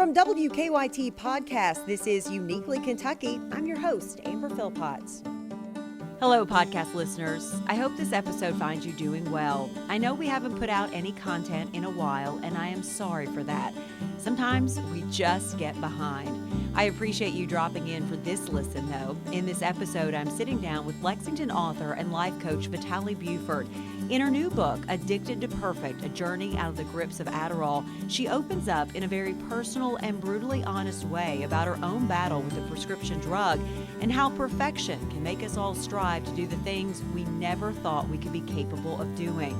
From WKYT Podcast, this is Uniquely Kentucky. I'm your host, Amber Philpott. Hello, podcast listeners. I hope this episode finds you doing well. I know we haven't put out any content in a while, and I am sorry for that. Sometimes we just get behind. I appreciate you dropping in for this listen, though. In this episode, I'm sitting down with Lexington author and life coach Vitale Buford. In her new book, Addicted to Perfect, A Journey Out of the Grips of Adderall, she opens up in a very personal and brutally honest way about her own battle with the prescription drug and how perfection can make us all strive to do the things we never thought we could be capable of doing.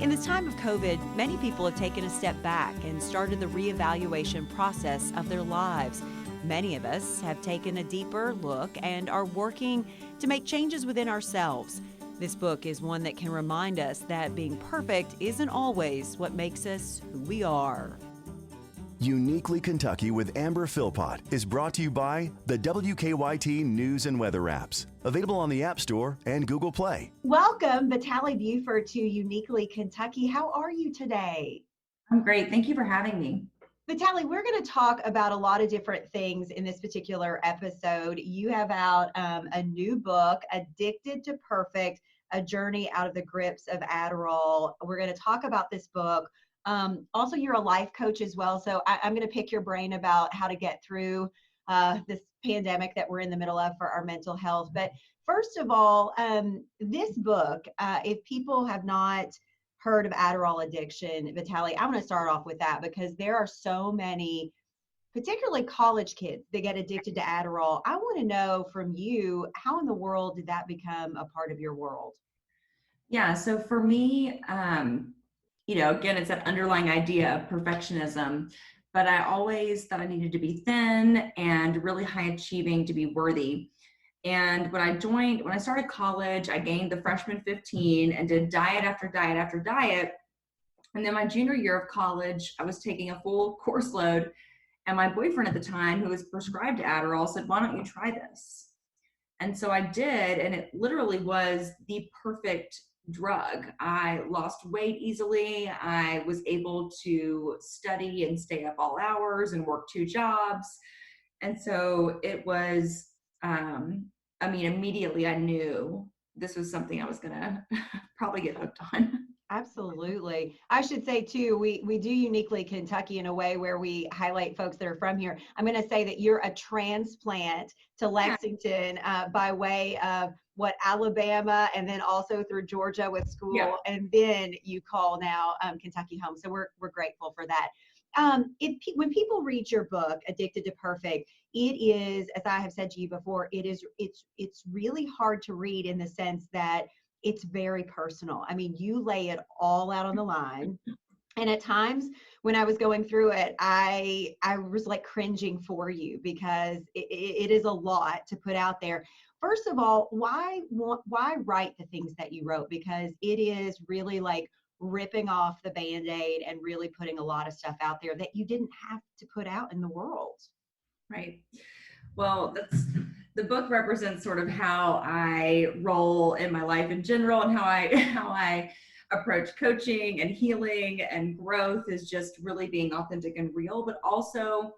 In this time of COVID, many people have taken a step back and started the reevaluation process of their lives. Many of us have taken a deeper look and are working to make changes within ourselves. This book is one that can remind us that being perfect isn't always what makes us who we are. Uniquely Kentucky with Amber Philpott is brought to you by the WKYT News and Weather apps, available on the App Store and Google Play. Welcome, Vitale Buford, to Uniquely Kentucky. How are you today? I'm great. Thank you for having me. Vitale, we're going to talk about a lot of different things in this particular episode. You have out a new book, Addicted to Perfect, A Journey Out of the Grips of Adderall. We're going to talk about this book. Also, you're a life coach as well, so I'm going to pick your brain about how to get through this pandemic that we're in the middle of for our mental health. But first of all, this book, if people have not heard of Adderall addiction, Vitale, I'm going to start off with that because there are so many, particularly college kids, that get addicted to Adderall. I want to know from you, how in the world did that become a part of your world? Yeah, so for me, again, it's that underlying idea of perfectionism, but I always thought I needed to be thin and really high achieving to be worthy. And when I started college, I gained the freshman 15 and did diet after diet after diet. And then my junior year of college, I was taking a full course load. And my boyfriend at the time, who was prescribed Adderall, said, "Why don't you try this?" And so I did. And it literally was the perfect drug. I lost weight easily. I was able to study and stay up all hours and work 2 jobs. And so it was, immediately I knew this was something I was going to probably get hooked on. Absolutely. I should say too, we do Uniquely Kentucky in a way where we highlight folks that are from here. I'm going to say that you're a transplant to Lexington by way of Alabama, and then also through Georgia with school, Yeah. And then you call now Kentucky home. So we're grateful for that. When people read your book, Addicted to Perfect, it is, as I have said to you before, it's really hard to read in the sense that it's very personal. I mean, you lay it all out on the line. And at times when I was going through it, I was like cringing for you because it is a lot to put out there. First of all, why write the things that you wrote? Because it is really like ripping off the Band-Aid and really putting a lot of stuff out there that you didn't have to put out in the world. Right. Well, the book represents sort of how I roll in my life in general, and how I approach coaching and healing and growth is just really being authentic and real. But also,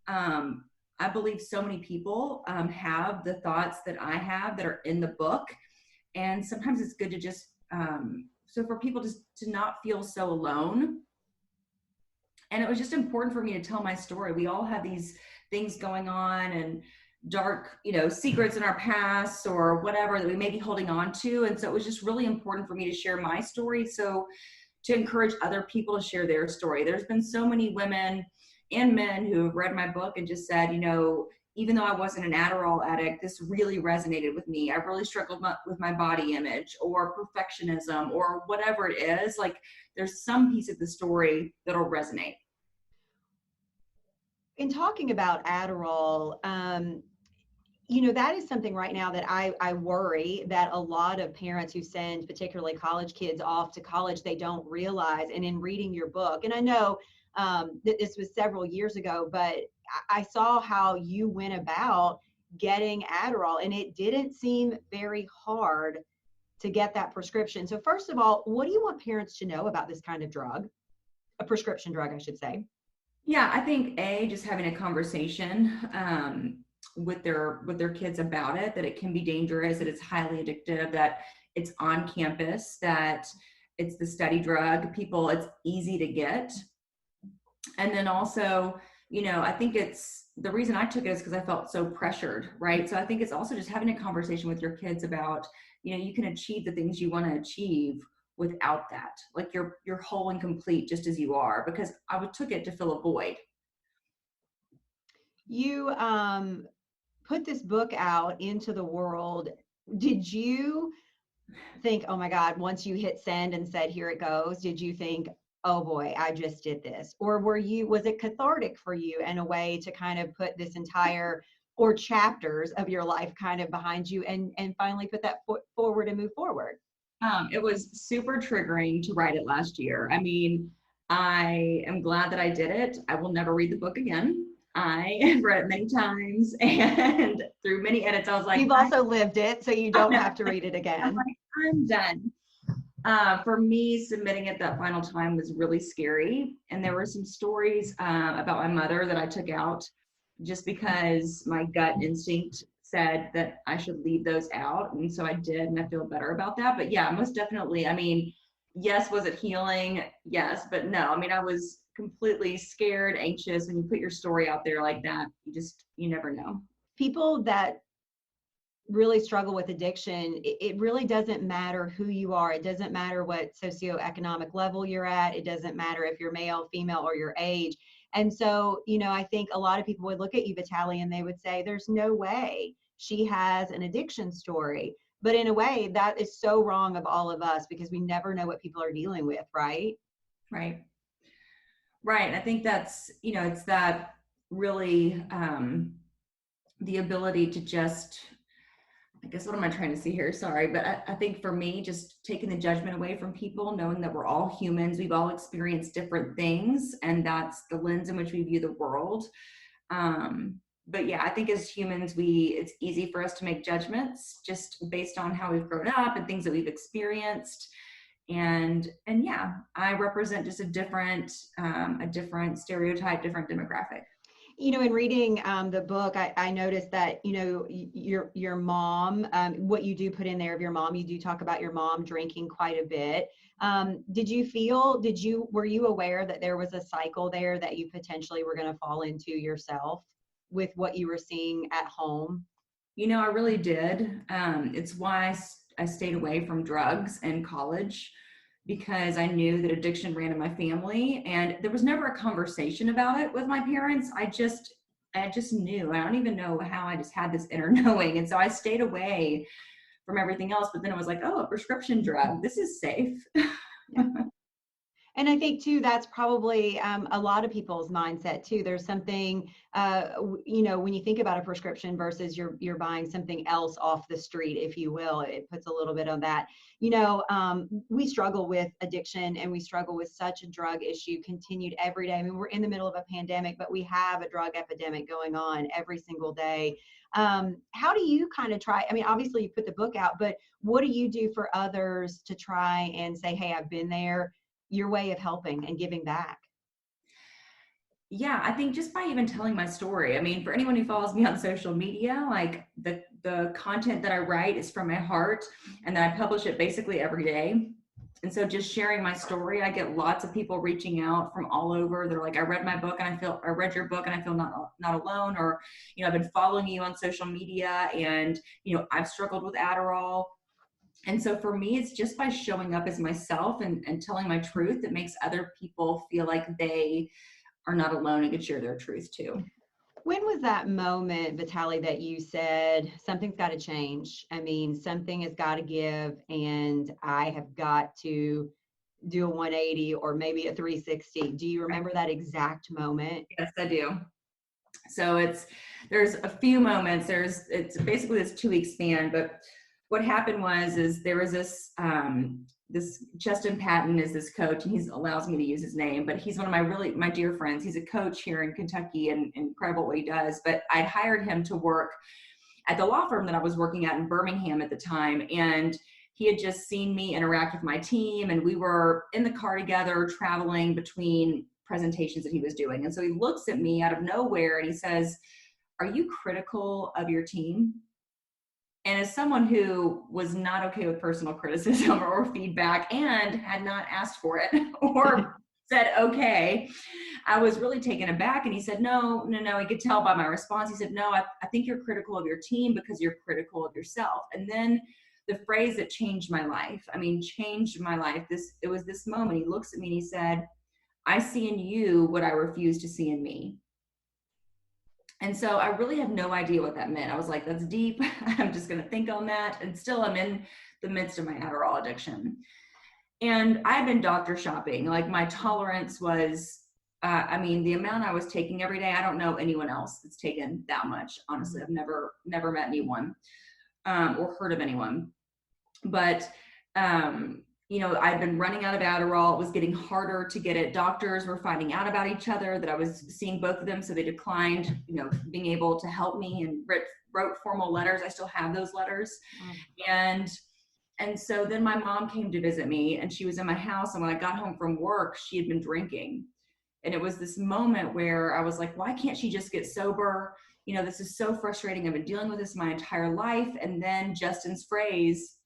I believe so many people have the thoughts that I have that are in the book. And sometimes it's good to just, so for people just to not feel so alone. And it was just important for me to tell my story. We all have these things going on and dark, secrets in our past or whatever that we may be holding on to. And so it was just really important for me to share my story. So to encourage other people to share their story. There's been so many women and men who have read my book and just said, even though I wasn't an Adderall addict, this really resonated with me. I really struggled with my body image or perfectionism or whatever it is. Like there's some piece of the story that'll resonate. In talking about Adderall, that is something right now that I worry that a lot of parents who send particularly college kids off to college, they don't realize. And in reading your book, and I know that this was several years ago, but I saw how you went about getting Adderall, and it didn't seem very hard to get that prescription. So first of all, what do you want parents to know about this kind of drug? A prescription drug, I should say. Yeah, I think just having a conversation with their kids about it, that it can be dangerous, that it's highly addictive, that it's on campus, that it's the study drug. It's easy to get. And then also, I think it's the reason I took it is because I felt so pressured, right? So I think it's also just having a conversation with your kids about, you can achieve the things you want to achieve without that. Like you're whole and complete just as you are, because took it to fill a void. You put this book out into the world. Did you think, oh my God, once you hit send and said, here it goes, did you think, oh boy, I just did this? Or was it cathartic for you in a way to kind of put this entire or chapters of your life kind of behind you and finally put that foot forward and move forward? It was super triggering to write it last year. I mean, I am glad that I did it. I will never read the book again. I have read it many times, and through many edits, I was like, you've also lived it, so you don't have to read it again. I'm done. For me, submitting it that final time was really scary. And there were some stories about my mother that I took out just because my gut instinct said that I should leave those out. And so I did, and I feel better about that. But yeah, most definitely. I mean, yes, was it healing? Yes, but no. I mean, I was completely scared, anxious. When you put your story out there like that, you never know. People that really struggle with addiction, it really doesn't matter who you are. It doesn't matter what socioeconomic level you're at. It doesn't matter if you're male, female, or your age. And so, I think a lot of people would look at you, Vitale, and they would say, there's no way she has an addiction story. But in a way, that is so wrong of all of us, because we never know what people are dealing with, right? Right. Right. And I think that's, it's that really the ability to just, I guess, what am I trying to see here? Sorry. But I think for me, just taking the judgment away from people, knowing that we're all humans, we've all experienced different things, and that's the lens in which we view the world. But yeah, I think as humans, it's easy for us to make judgments just based on how we've grown up and things that we've experienced. And yeah, I represent just a different stereotype, different demographic. In reading the book, I noticed that, your mom, what you do put in there of your mom, you do talk about your mom drinking quite a bit. Were you aware that there was a cycle there that you potentially were going to fall into yourself with what you were seeing at home? I really did. It's why I stayed away from drugs in college, because I knew that addiction ran in my family, and there was never a conversation about it with my parents. I just knew. I don't even know how. I just had this inner knowing. And so I stayed away from everything else. But then it was like, oh, a prescription drug. This is safe. And I think too, that's probably a lot of people's mindset too. There's something, when you think about a prescription versus you're buying something else off the street, if you will, it puts a little bit on that. We struggle with addiction, and we struggle with such a drug issue continued every day. I mean, we're in the middle of a pandemic, but we have a drug epidemic going on every single day. How do you kind of try? I mean, obviously you put the book out, but what do you do for others to try and say, hey, I've been there? Your way of helping and giving back? Yeah, I think just by even telling my story. I mean, for anyone who follows me on social media, like the content that I write is from my heart, and then I publish it basically every day. And so just sharing my story, I get lots of people reaching out from all over. They're like, I read my book and I read your book and I feel not alone. Or, I've been following you on social media, and, I've struggled with Adderall. And so for me, it's just by showing up as myself and telling my truth that makes other people feel like they are not alone and can share their truth too. When was that moment, Vitale, that you said, something's got to change? I mean, something has got to give, and I have got to do a 180 or maybe a 360. Do you remember that exact moment? Yes, I do. So there's a few moments. It's basically this 2-week span, but what happened is there was this Justin Patton is this coach, and he allows me to use his name, but he's one of my dear friends. He's a coach here in Kentucky, and incredible what he does. But I'd hired him to work at the law firm that I was working at in Birmingham at the time. And he had just seen me interact with my team, and we were in the car together traveling between presentations that he was doing. And so he looks at me out of nowhere and he says, "Are you critical of your team?" And as someone who was not okay with personal criticism or feedback and had not asked for it or said, okay, I was really taken aback. And he said, no. He could tell by my response. He said, no, I think you're critical of your team because you're critical of yourself. And then the phrase that changed my life, it was this moment. He looks at me and he said, "I see in you what I refuse to see in me." And so I really have no idea what that meant. I was like, that's deep. I'm just going to think on that. And still I'm in the midst of my Adderall addiction. And I've been doctor shopping. Like my tolerance was, the amount I was taking every day, I don't know anyone else that's taken that much. Honestly, I've never met anyone or heard of anyone. But, I'd been running out of Adderall. It was getting harder to get it. Doctors were finding out about each other that I was seeing both of them. So they declined, being able to help me and wrote formal letters. I still have those letters. And so then my mom came to visit me and she was in my house. And when I got home from work, she had been drinking. And it was this moment where I was like, why can't she just get sober? This is so frustrating. I've been dealing with this my entire life. And then Justin's phrase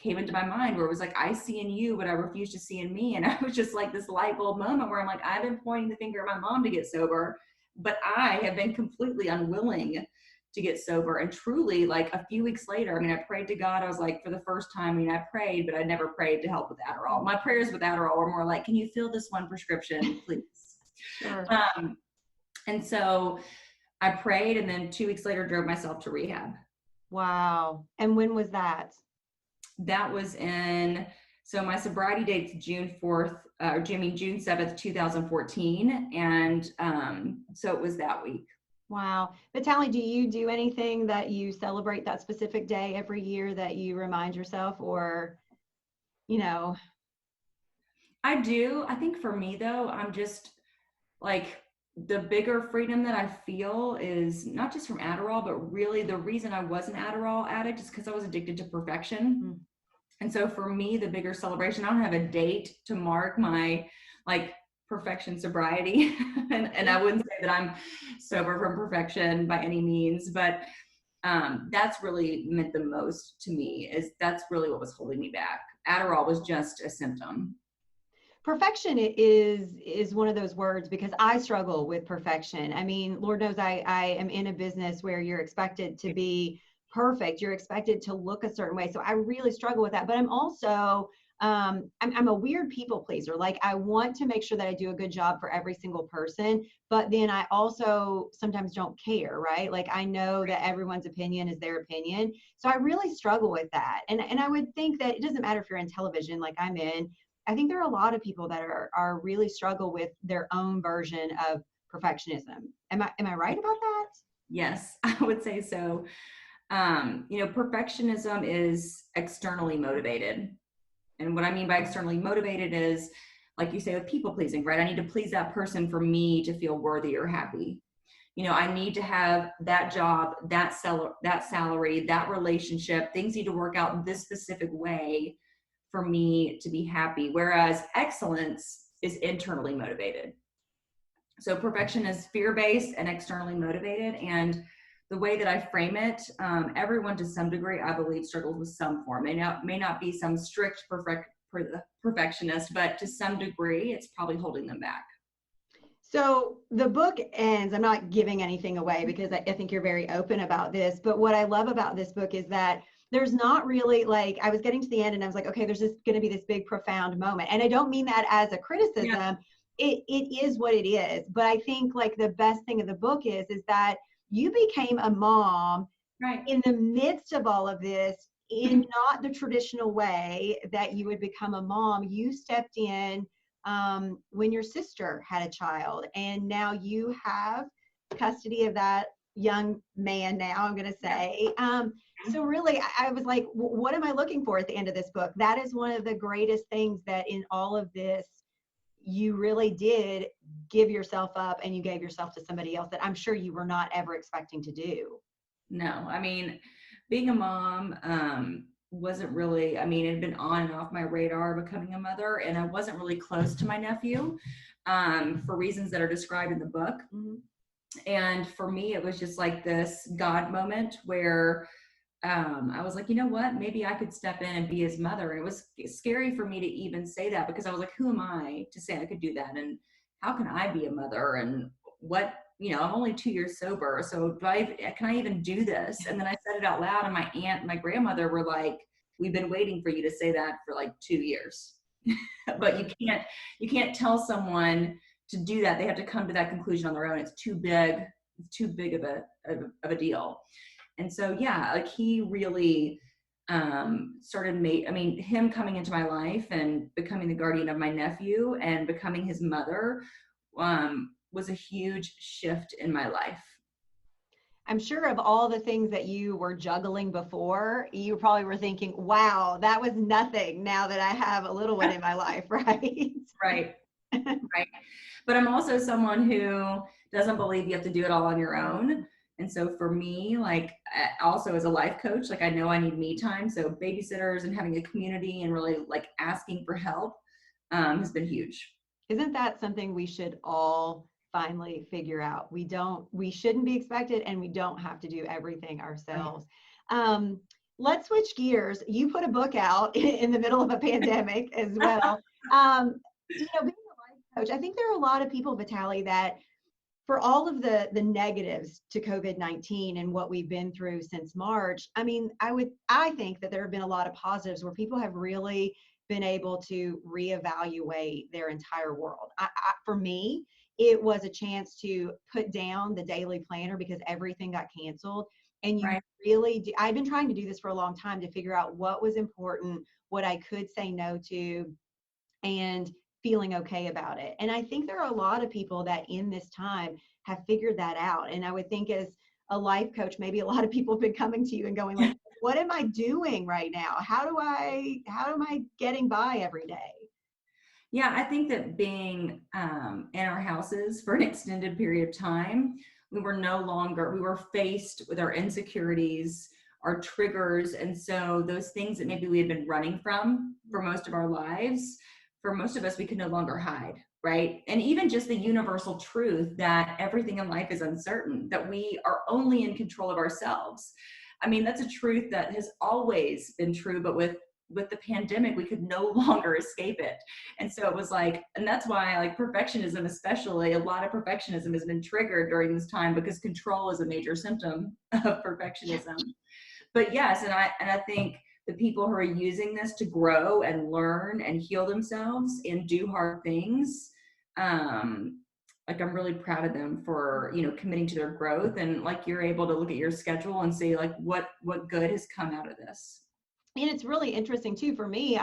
came into my mind where it was like, I see in you what I refuse to see in me. And I was just like this light bulb moment where I'm like, I've been pointing the finger at my mom to get sober, but I have been completely unwilling to get sober. And truly, like a few weeks later, I prayed to God. I was like, for the first time, I prayed, but I never prayed to help with Adderall. My prayers with Adderall were more like, can you fill this one prescription, please? Sure. And so I prayed, and then 2 weeks later drove myself to rehab. Wow. And when was that? That was so my sobriety date's June 7th, 2014. And so it was that week. Wow. Vitale, do you do anything that you celebrate that specific day every year that you remind yourself or, I do. I think for me though, I'm just like, the bigger freedom that I feel is not just from Adderall, but really the reason I was an Adderall addict is because I was addicted to perfection. Mm-hmm. And so for me, the bigger celebration, I don't have a date to mark my perfection sobriety. and I wouldn't say that I'm sober from perfection by any means, but that's really meant the most to me. That's really what was holding me back. Adderall was just a symptom. Perfection is one of those words because I struggle with perfection. Lord knows I am in a business where you're expected to be perfect. You're expected to look a certain way. So I really struggle with that. But I'm also, I'm a weird people pleaser. Like I want to make sure that I do a good job for every single person, but then I also sometimes don't care, right? Like I know that everyone's opinion is their opinion. So I really struggle with that. And I would think that it doesn't matter if you're in television like I'm in. I think there are a lot of people that are really struggle with their own version of perfectionism. Am I right about that? Yes, I would say so. Perfectionism is externally motivated. And what I mean by externally motivated is, like you say, with people pleasing, right? I need to please that person for me to feel worthy or happy. I need to have that job, that salary, that relationship. Things need to work out this specific way for me to be happy. Whereas excellence is internally motivated. So perfection is fear-based and externally motivated. And the way that I frame it, everyone to some degree, I believe, struggles with some form. May not be some strict perfectionist, but to some degree, it's probably holding them back. So the book ends, I'm not giving anything away because I think you're very open about this, but what I love about this book is that there's not really I was getting to the end and I was like, okay, there's just going to be this big, profound moment. And I don't mean that as a criticism. Yeah. It is what it is. But I think the best thing of the book is that you became a mom right in the midst of all of this in not the traditional way that you would become a mom. You stepped in when your sister had a child, and now you have custody of that young man now, I'm going to say. So really, I was like, what am I looking for at the end of this book? That is one of the greatest things that in all of this, you really did give yourself up and you gave yourself to somebody else that I'm sure you were not ever expecting to do. No, being a mom wasn't really, it had been on and off my radar becoming a mother, and I wasn't really close to my nephew. for reasons that are described in the book. Mm-hmm. And for me, it was just like this God moment where I was like, you know what, maybe I could step in and be his mother. And it was scary for me to even say that, because I was like, who am I to say I could do that? And how can I be a mother? And what, I'm only 2 years sober. So can I even do this? And then I said it out loud, and my aunt and my grandmother were like, we've been waiting for you to say that for like 2 years. But you can't tell someone to do that. They have to come to that conclusion on their own. It's too big of a deal. And so, yeah, like he really him coming into my life and becoming the guardian of my nephew and becoming his mother was a huge shift in my life. I'm sure of all the things that you were juggling before, you probably were thinking, wow, that was nothing now that I have a little one in my life, right? Right. Right. But I'm also someone who doesn't believe you have to do it all on your own. And so for me, like also as a life coach, like I know I need me time. So babysitters and having a community and really like asking for help has been huge. Isn't that something we should all finally figure out? We shouldn't be expected, and we don't have to do everything ourselves. Let's switch gears. You put a book out in the middle of a pandemic as well. Being a life coach, I think there are a lot of people, Vitale, that for all of the negatives to COVID-19 and what we've been through since March, I mean, I think that there have been a lot of positives where people have really been able to reevaluate their entire world. For me, it was a chance to put down the daily planner because everything got canceled. And you really do. I've been trying to do this for a long time to figure out what was important, what I could say no to, and feeling okay about it. And I think there are a lot of people that in this time have figured that out. And I would think as a life coach, maybe a lot of people have been coming to you and going like, what am I doing right now? How am I getting by every day? Yeah, I think that being in our houses for an extended period of time, we were faced with our insecurities, our triggers. And so those things that maybe we had been running from for most of our lives, for most of us, we could no longer hide, right? And even just the universal truth that everything in life is uncertain, that we are only in control of ourselves. I mean, that's a truth that has always been true, but with the pandemic, we could no longer escape it. And so it was like, and that's why like perfectionism, especially a lot of perfectionism has been triggered during this time because control is a major symptom of perfectionism. But yes, and I think the people who are using this to grow and learn and heal themselves and do hard things, like I'm really proud of them for, committing to their growth. And like, you're able to look at your schedule and see like what good has come out of this. And it's really interesting too, for me,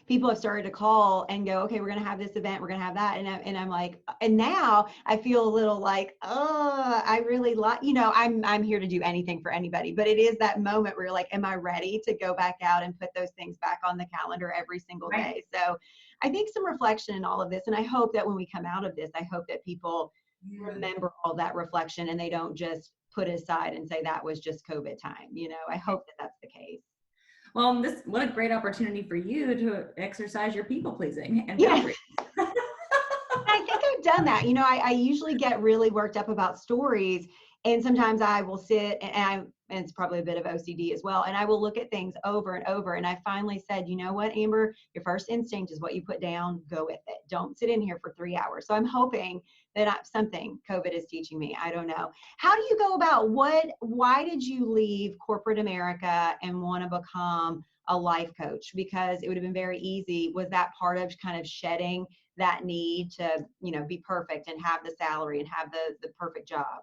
people have started to call and go, okay, we're going to have this event, we're going to have that. And I'm like, and now I feel a little like, oh, I really like, I'm here to do anything for anybody, but it is that moment where you're like, am I ready to go back out and put those things back on the calendar every single day? So I think some reflection in all of this. And I hope that when we come out of this, I hope that people remember all that reflection and they don't just put it aside and say that was just COVID time. I hope that that's the case. Well, what a great opportunity for you to exercise your people pleasing and boundaries. I think I've done that. I usually get really worked up about stories, and sometimes I will sit and it's probably a bit of OCD as well. And I will look at things over and over. And I finally said, you know what, Amber, your first instinct is what you put down, go with it. Don't sit in here for 3 hours. So I'm hoping that something COVID is teaching me. I don't know. How do you go about why did you leave corporate America and want to become a life coach? Because it would have been very easy. Was that part of kind of shedding that need to, be perfect and have the salary and have the perfect job?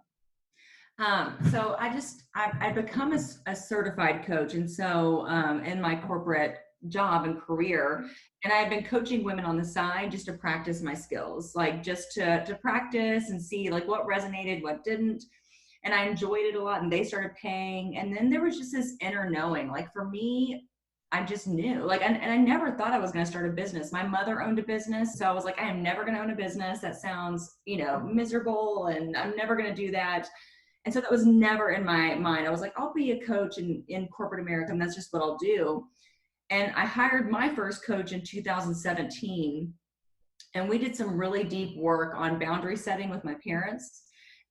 So I become a certified coach. And so in my corporate job and career, and I've been coaching women on the side just to practice my skills, like just to practice and see like what resonated, what didn't. And I enjoyed it a lot, and they started paying. And then there was just this inner knowing, like for me, I just knew, like, and I never thought I was going to start a business. My mother owned a business. So I was like, I am never going to own a business. That sounds, miserable, and I'm never going to do that. And so that was never in my mind. I was like, I'll be a coach in corporate America, and that's just what I'll do. And I hired my first coach in 2017. And we did some really deep work on boundary setting with my parents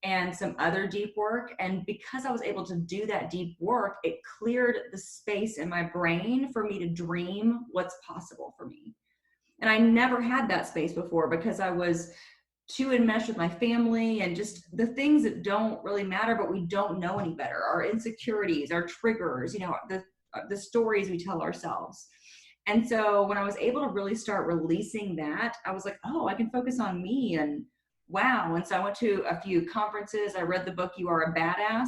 and some other deep work. And because I was able to do that deep work, it cleared the space in my brain for me to dream what's possible for me. And I never had that space before because I was too enmeshed with my family and just the things that don't really matter, but we don't know any better. Our insecurities, our triggers, the stories we tell ourselves. And so when I was able to really start releasing that, I was like, oh, I can focus on me, and wow. And so I went to a few conferences. I read the book, You Are a Badass.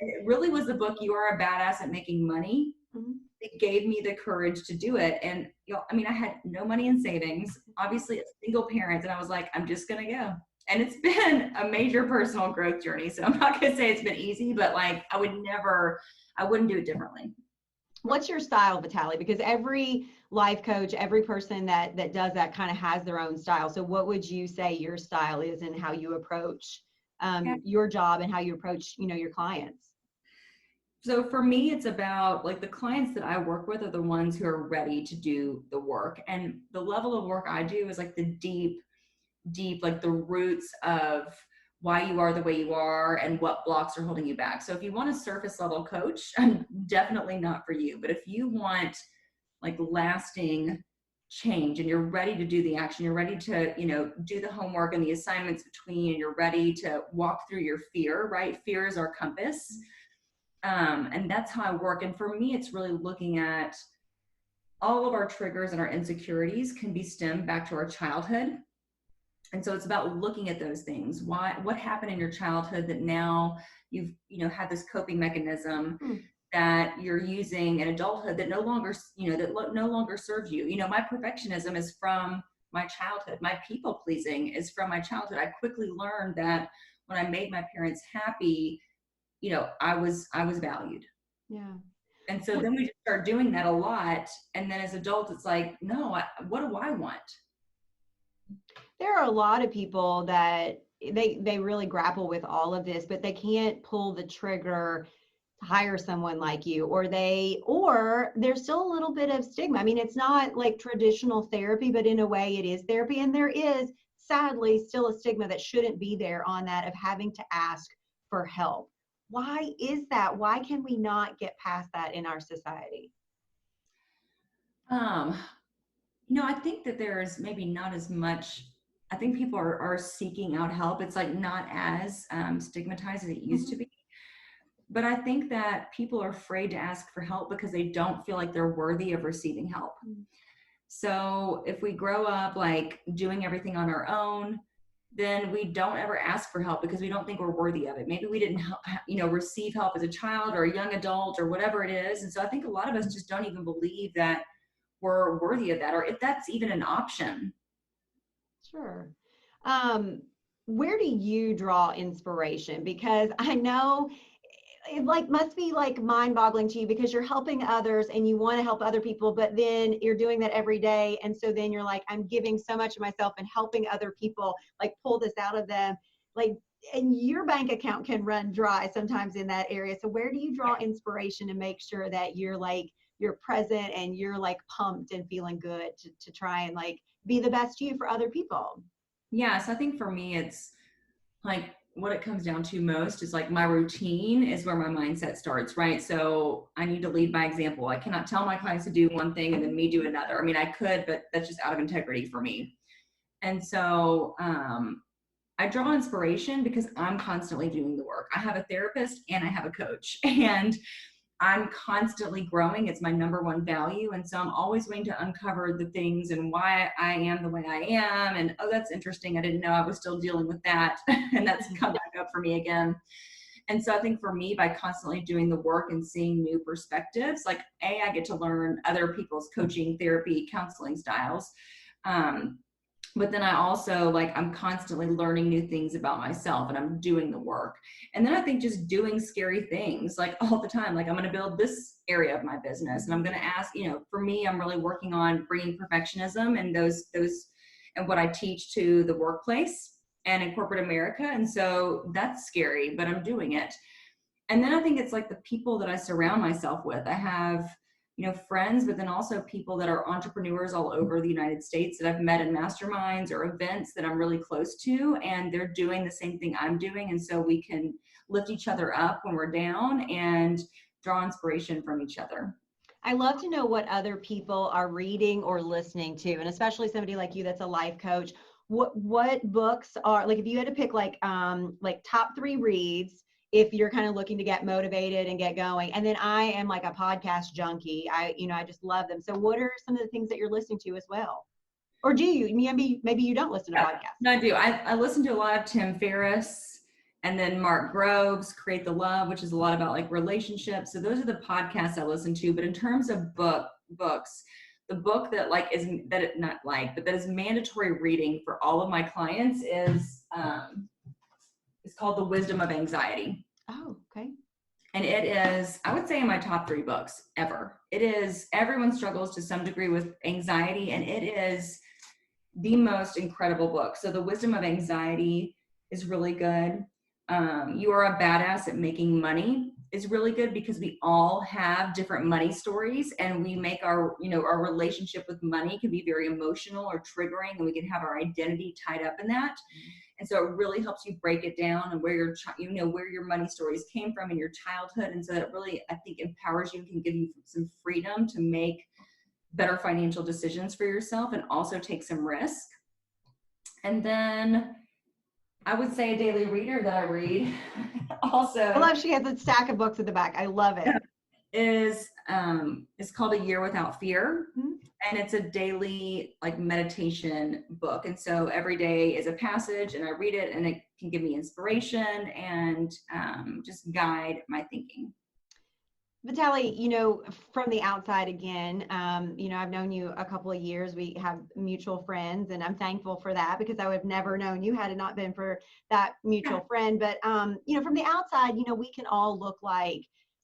And it really was the book, You Are a Badass at Making Money. Mm-hmm. It gave me the courage to do it. And, I had no money in savings, obviously a single parent. And I was like, I'm just going to go. And it's been a major personal growth journey. So I'm not going to say it's been easy, but I wouldn't do it differently. What's your style, Vitale? Because every life coach, every person that does that kind of has their own style. So what would you say your style is and how you approach your job and how you approach, your clients? So for me, it's about the clients that I work with are the ones who are ready to do the work. And the level of work I do is the deep, the roots of why you are the way you are and what blocks are holding you back. So if you want a surface level coach, I'm definitely not for you. But if you want lasting change and you're ready to do the action, you're ready to, do the homework and the assignments between, and you're ready to walk through your fear, right? Fear is our compass. And that's how I work. And for me, it's really looking at all of our triggers and our insecurities can be stemmed back to our childhood. And so it's about looking at those things. What happened in your childhood that now you've, had this coping mechanism that you're using in adulthood that no longer, no longer serves you. My perfectionism is from my childhood. My people pleasing is from my childhood. I quickly learned that when I made my parents happy, I was valued. Yeah. And so then we just start doing that a lot. And then as adults, it's no, what do I want? There are a lot of people that they really grapple with all of this, but they can't pull the trigger to hire someone like you, or there's still a little bit of stigma. I mean, it's not like traditional therapy, but in a way it is therapy. And there is sadly still a stigma that shouldn't be there on that of having to ask for help. Why is that? Why can we not get past that in our society? I think that there's maybe not as much. I think people are seeking out help. It's not as stigmatized as it used to be. But I think that people are afraid to ask for help because they don't feel like they're worthy of receiving help. So if we grow up doing everything on our own, then we don't ever ask for help because we don't think we're worthy of it. Maybe we didn't receive help as a child or a young adult or whatever it is. And so I think a lot of us just don't even believe that we're worthy of that, or if that's even an option. Sure. Where do you draw inspiration? Because I know it must be mind-boggling to you because you're helping others and you want to help other people, but then you're doing that every day. And so then you're I'm giving so much of myself and helping other people pull this out of them. And your bank account can run dry sometimes in that area. So where do you draw inspiration to make sure that you're present and you're pumped and feeling good to try and be the best you for other people? Yeah. So I think for me, it's what it comes down to most is my routine is where my mindset starts, right? So I need to lead by example. I cannot tell my clients to do one thing and then me do another. I mean, I could, but that's just out of integrity for me. And so I draw inspiration because I'm constantly doing the work. I have a therapist and I have a coach, and I'm constantly growing. It's my number one value. And so I'm always going to uncover the things and why I am the way I am. And, oh, that's interesting. I didn't know I was still dealing with that. And that's come back up for me again. And so I think for me, by constantly doing the work and seeing new perspectives, I get to learn other people's coaching, therapy, counseling styles. But then I also I'm constantly learning new things about myself and I'm doing the work. And then I think just doing scary things all the time. I'm going to build this area of my business and I'm going to ask, for me, I'm really working on bringing perfectionism and those and what I teach to the workplace and in corporate America. And so that's scary, but I'm doing it. And then I think it's the people that I surround myself with. I have friends, but then also people that are entrepreneurs all over the United States that I've met in masterminds or events that I'm really close to, and they're doing the same thing I'm doing. And so we can lift each other up when we're down and draw inspiration from each other. I love to know what other people are reading or listening to, and especially somebody like you that's a life coach. What books are, like, if you had to pick like top 3 reads if you're kind of looking to get motivated and get going. And then I am like a podcast junkie. I just love them. So what are some of the things that you're listening to as well? Or do you? Maybe you don't listen to podcasts. No, I do. I listen to a lot of Tim Ferriss, and then Mark Groves, Create the Love, which is a lot about like relationships. So those are the podcasts I listen to. But in terms of books, the book that that is mandatory reading for all of my clients is it's called The Wisdom of Anxiety. Oh, okay. And it is, I would say, in my top 3 books ever. It is, everyone struggles to some degree with anxiety, and it is the most incredible book. So The Wisdom of Anxiety is really good. You Are a Badass at Making Money is really good, because we all have different money stories, and we make our relationship with money can be very emotional or triggering, and we can have our identity tied up in that. And so it really helps you break it down and where your money stories came from in your childhood. And so that it really, I think, empowers you and can give you some freedom to make better financial decisions for yourself and also take some risk. And then I would say a daily reader that I read also. I love she has a stack of books at the back. I love it. It's called A Year Without Fear. Mm-hmm. And it's a daily like meditation book. And so every day is a passage, and I read it, and it can give me inspiration and just guide my thinking. Vitale, from the outside again, I've known you a couple of years. We have mutual friends, and I'm thankful for that, because I would have never known you had it not been for that mutual friend. But, from the outside, we can all look like,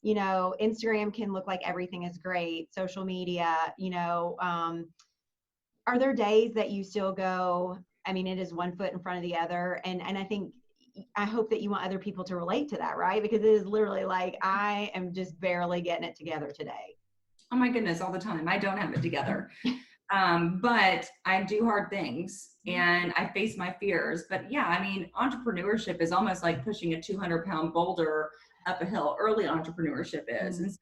Instagram can look like everything is great. Social media, are there days that you still go, it is one foot in front of the other. And I hope that you want other people to relate to that, right? Because it is literally like, I am just barely getting it together today. Oh my goodness, all the time. I don't have it together. But I do hard things, and I face my fears. But yeah, entrepreneurship is almost like pushing a 200-pound boulder up a hill. Early entrepreneurship is. And so,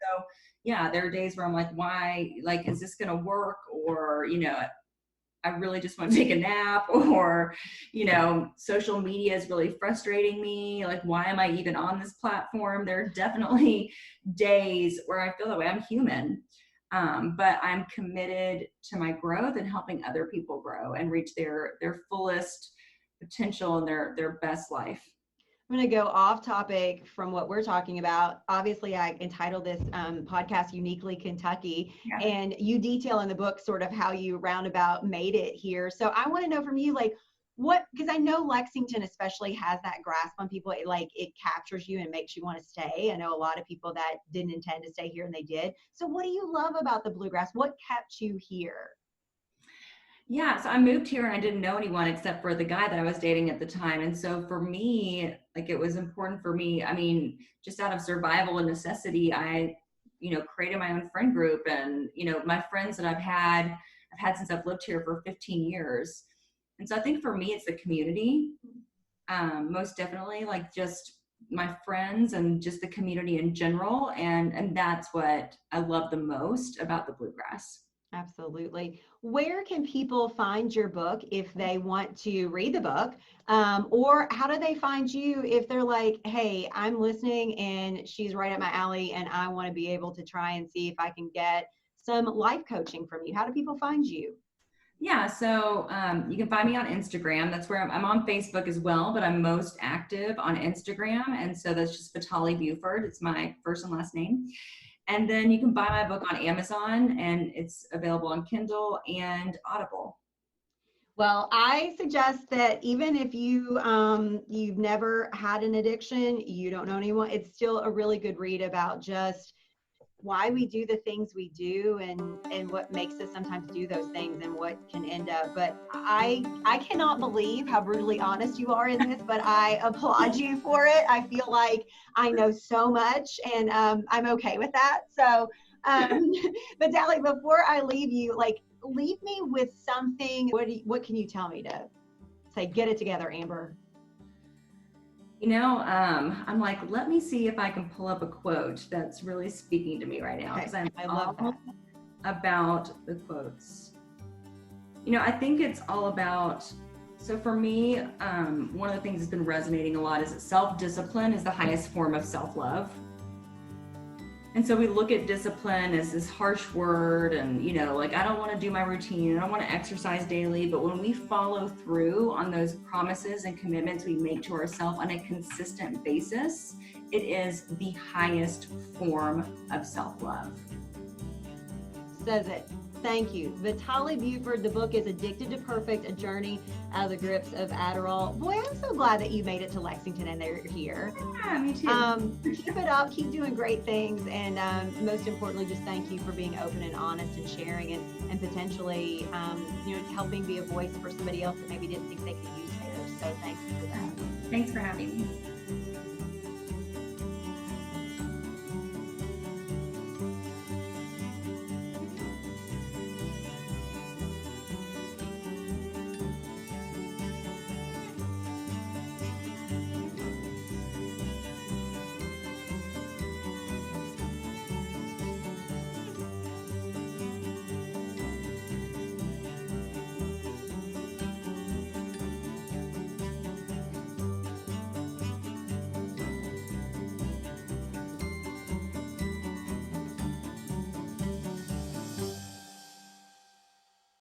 yeah, there are days where I'm like, why, like, is this going to work? Or, I really just want to take a nap, or, social media is really frustrating me. Like, why am I even on this platform? There are definitely days where I feel that way. I'm human. But I'm committed to my growth and helping other people grow and reach their fullest potential and their best life. I'm going to go off topic from what we're talking about. Obviously, I entitled this podcast Uniquely Kentucky, and you detail in the book sort of how you roundabout made it here. So I want to know from you, like, because I know Lexington especially has that grasp on people. It captures you and makes you want to stay. I know a lot of people that didn't intend to stay here, and they did. So what do you love about the Bluegrass? What kept you here? Yeah, so I moved here and I didn't know anyone except for the guy that I was dating at the time. And so for me, like, it was important for me, just out of survival and necessity, I, created my own friend group. And, my friends that I've had since I've lived here for 15 years. And so I think for me, it's the community, most definitely, like, just my friends and just the community in general. And that's what I love the most about the Bluegrass. Absolutely. Where can people find your book if they want to read the book? Or how do they find you if they're like, hey, I'm listening and she's right up my alley, and I want to be able to try and see if I can get some life coaching from you? How do people find you? Yeah, so you can find me on Instagram. That's where I'm on Facebook as well, but I'm most active on Instagram. And so that's just Vitale Buford. It's my first and last name. And then you can buy my book on Amazon, and it's available on Kindle and Audible. Well, I suggest that even if you've never had an addiction, you don't know anyone, it's still a really good read about just why we do the things we do, and what makes us sometimes do those things, and what can end up. But I cannot believe how brutally honest you are in this, but I applaud you for it. I feel like I know so much, and I'm okay with that. So Vitale, before I leave you, leave me with something. What can you tell me to say, get it together, Amber? I'm like, let me see if I can pull up a quote that's really speaking to me right now, because I love that. About the quotes. I think it's all about, so for me, one of the things that's been resonating a lot is that self-discipline is the highest form of self-love. And so we look at discipline as this harsh word and, I don't want to do my routine, I don't want to exercise daily, but when we follow through on those promises and commitments we make to ourselves on a consistent basis, it is the highest form of self-love. Says it. Thank you. Vitale Buford, the book is Addicted to Perfect, A Journey Out of the Grips of Adderall. Boy, I'm so glad that you made it to Lexington and they're here. Yeah, me too. Keep it up, keep doing great things, and most importantly, just thank you for being open and honest and sharing and potentially helping be a voice for somebody else that maybe didn't think they could use theirs. So thanks for that. Thanks for having me.